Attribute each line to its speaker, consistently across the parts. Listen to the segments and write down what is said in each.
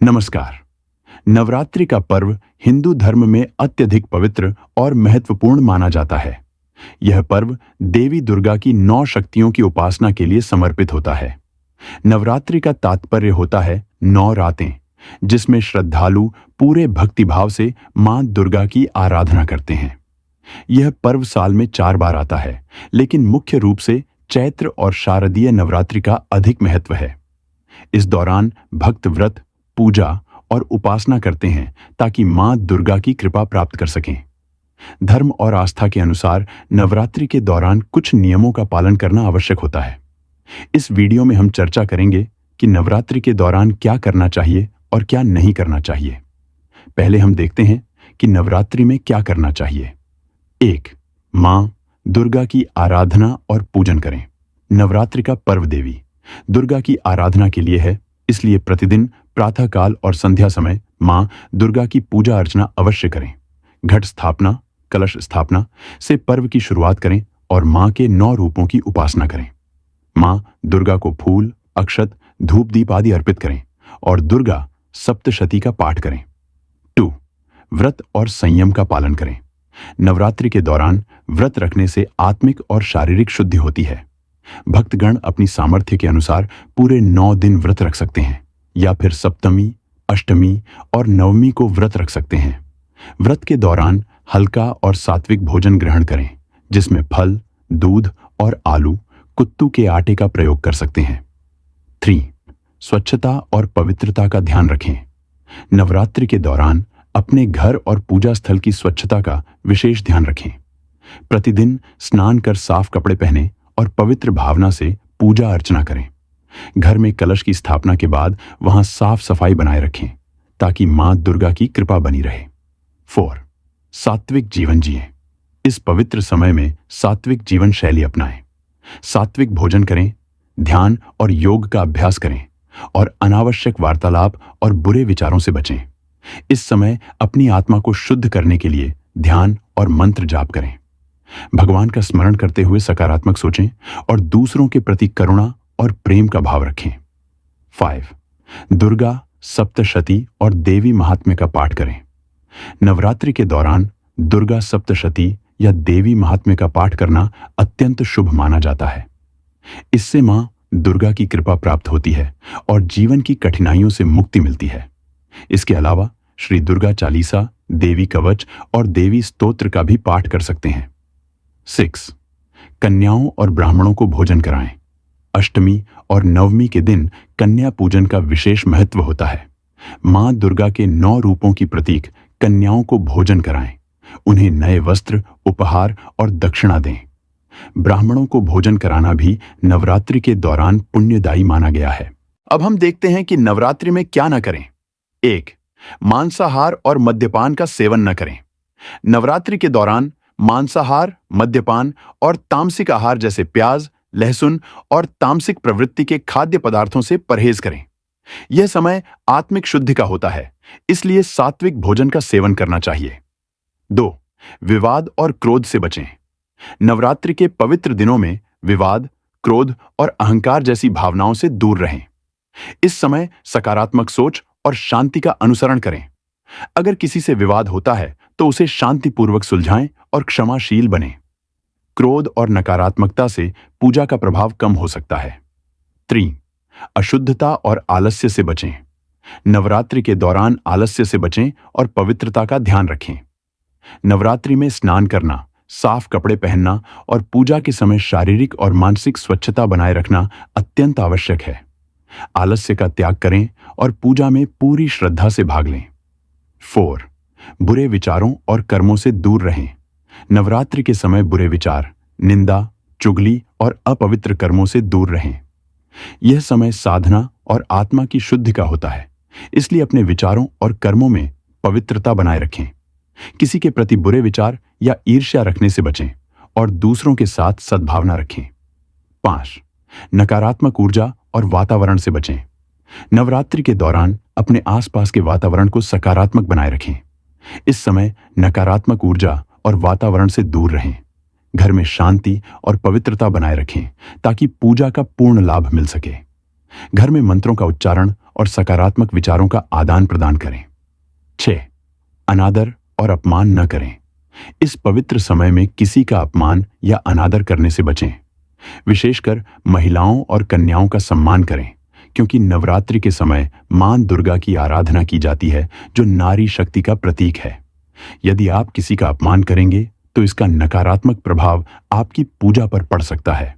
Speaker 1: नमस्कार। नवरात्रि का पर्व हिंदू धर्म में अत्यधिक पवित्र और महत्वपूर्ण माना जाता है। यह पर्व देवी दुर्गा की 9 शक्तियों की उपासना के लिए समर्पित होता है। नवरात्रि का तात्पर्य होता है 9 रातें, जिसमें श्रद्धालु पूरे भक्तिभाव से मां दुर्गा की आराधना करते हैं। यह पर्व साल में 4 बार आता है, लेकिन मुख्य रूप से चैत्र और शारदीय नवरात्रि का अधिक महत्व है। इस दौरान भक्त व्रत, पूजा और उपासना करते हैं ताकि मां दुर्गा की कृपा प्राप्त कर सकें। धर्म और आस्था के अनुसार नवरात्रि के दौरान कुछ नियमों का पालन करना आवश्यक होता है। इस वीडियो में हम चर्चा करेंगे कि नवरात्रि के दौरान क्या करना चाहिए और क्या नहीं करना चाहिए। पहले हम देखते हैं कि नवरात्रि में क्या करना चाहिए। 1. मां दुर्गा की आराधना और पूजन करें। नवरात्रि का पर्व देवी दुर्गा की आराधना के लिए है, इसलिए प्रतिदिन प्रातःकाल और संध्या समय मां दुर्गा की पूजा अर्चना अवश्य करें। घट स्थापना, कलश स्थापना से पर्व की शुरुआत करें और मां के 9 रूपों की उपासना करें। मां दुर्गा को फूल, अक्षत, धूप दीप आदि अर्पित करें और दुर्गा सप्तशती का पाठ करें। 2. व्रत और संयम का पालन करें। नवरात्रि के दौरान व्रत रखने से आत्मिक और शारीरिक शुद्धि होती है। भक्तगण अपनी सामर्थ्य के अनुसार पूरे 9 दिन व्रत रख सकते हैं या फिर सप्तमी, अष्टमी और नवमी को व्रत रख सकते हैं। व्रत के दौरान हल्का और सात्विक भोजन ग्रहण करें, जिसमें फल, दूध और आलू, कुत्तू के आटे का प्रयोग कर सकते हैं। 3. स्वच्छता और पवित्रता का ध्यान रखें। नवरात्रि के दौरान अपने घर और पूजा स्थल की स्वच्छता का विशेष ध्यान रखें। प्रतिदिन स्नान कर साफ कपड़े पहनें और पवित्र भावना से पूजा अर्चना करें। घर में कलश की स्थापना के बाद वहां साफ सफाई बनाए रखें ताकि मां दुर्गा की कृपा बनी रहे। 4. सात्विक जीवन जिएं। इस पवित्र समय में सात्विक जीवन शैली अपनाएं। सात्विक भोजन करें, ध्यान और योग का अभ्यास करें और अनावश्यक वार्तालाप और बुरे विचारों से बचें। इस समय अपनी आत्मा को शुद्ध करने के लिए ध्यान और मंत्र जाप करें। भगवान का स्मरण करते हुए सकारात्मक सोचें और दूसरों के प्रति करुणा और प्रेम का भाव रखें। 5. दुर्गा सप्तशती और देवी महात्म्य का पाठ करें। नवरात्रि के दौरान दुर्गा सप्तशती या देवी महात्म्य का पाठ करना अत्यंत शुभ माना जाता है। इससे मां दुर्गा की कृपा प्राप्त होती है और जीवन की कठिनाइयों से मुक्ति मिलती है। इसके अलावा श्री दुर्गा चालीसा, देवी कवच और देवी स्तोत्र का भी पाठ कर सकते हैं। 6. कन्याओं और ब्राह्मणों को भोजन कराएं। अष्टमी और नवमी के दिन कन्या पूजन का विशेष महत्व होता है। मां दुर्गा के 9 रूपों की प्रतीक कन्याओं को भोजन कराएं। उन्हें नए वस्त्र, उपहार और दक्षिणा दें। ब्राह्मणों को भोजन कराना भी नवरात्रि के दौरान पुण्यदायी माना गया है। अब हम देखते हैं कि नवरात्रि में क्या न करें। 1. मांसाहार और मद्यपान का सेवन न करें। नवरात्रि के दौरान मांसाहार, मद्यपान और तामसिक आहार जैसे प्याज, लहसुन और तामसिक प्रवृत्ति के खाद्य पदार्थों से परहेज करें। यह समय आत्मिक शुद्धि का होता है, इसलिए सात्विक भोजन का सेवन करना चाहिए। 2. विवाद और क्रोध से बचें। नवरात्रि के पवित्र दिनों में विवाद, क्रोध और अहंकार जैसी भावनाओं से दूर रहें। इस समय सकारात्मक सोच और शांति का अनुसरण करें। अगर किसी से विवाद होता है तो उसे शांतिपूर्वक सुलझाएं और क्षमाशील बनें। क्रोध और नकारात्मकता से पूजा का प्रभाव कम हो सकता है। 3. अशुद्धता और आलस्य से बचें। नवरात्रि के दौरान आलस्य से बचें और पवित्रता का ध्यान रखें। नवरात्रि में स्नान करना, साफ कपड़े पहनना और पूजा के समय शारीरिक और मानसिक स्वच्छता बनाए रखना अत्यंत आवश्यक है। आलस्य का त्याग करें और पूजा में पूरी श्रद्धा से भाग लें। 4. बुरे विचारों और कर्मों से दूर रहें। नवरात्रि के समय बुरे विचार, निंदा, चुगली और अपवित्र कर्मों से दूर रहें। यह समय साधना और आत्मा की शुद्धि का होता है, इसलिए अपने विचारों और कर्मों में पवित्रता बनाए रखें। किसी के प्रति बुरे विचार या ईर्ष्या रखने से बचें और दूसरों के साथ सद्भावना रखें। 5. नकारात्मक ऊर्जा और वातावरण से बचें। नवरात्रि के दौरान अपने आसपास के वातावरण को सकारात्मक बनाए रखें। इस समय नकारात्मक ऊर्जा और वातावरण से दूर रहें। घर में शांति और पवित्रता बनाए रखें ताकि पूजा का पूर्ण लाभ मिल सके। घर में मंत्रों का उच्चारण और सकारात्मक विचारों का आदान प्रदान करें। 6. अनादर और अपमान न करें। इस पवित्र समय में किसी का अपमान या अनादर करने से बचें। विशेषकर महिलाओं और कन्याओं का सम्मान करें, क्योंकि नवरात्रि के समय मां दुर्गा की आराधना की जाती है, जो नारी शक्ति का प्रतीक है। यदि आप किसी का अपमान करेंगे तो इसका नकारात्मक प्रभाव आपकी पूजा पर पड़ सकता है।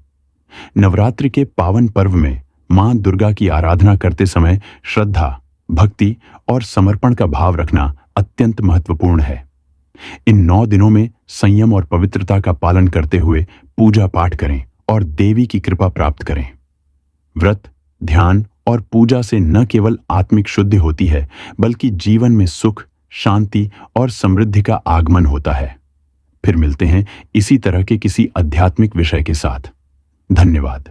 Speaker 1: नवरात्रि के पावन पर्व में मां दुर्गा की आराधना करते समय श्रद्धा, भक्ति और समर्पण का भाव रखना अत्यंत महत्वपूर्ण है। इन 9 दिनों में संयम और पवित्रता का पालन करते हुए पूजा पाठ करें और देवी की कृपा प्राप्त करें। व्रत, ध्यान और पूजा से न केवल आत्मिक शुद्धि होती है, बल्कि जीवन में सुख, शांति और समृद्धि का आगमन होता है। फिर मिलते हैं इसी तरह के किसी आध्यात्मिक विषय के साथ। धन्यवाद।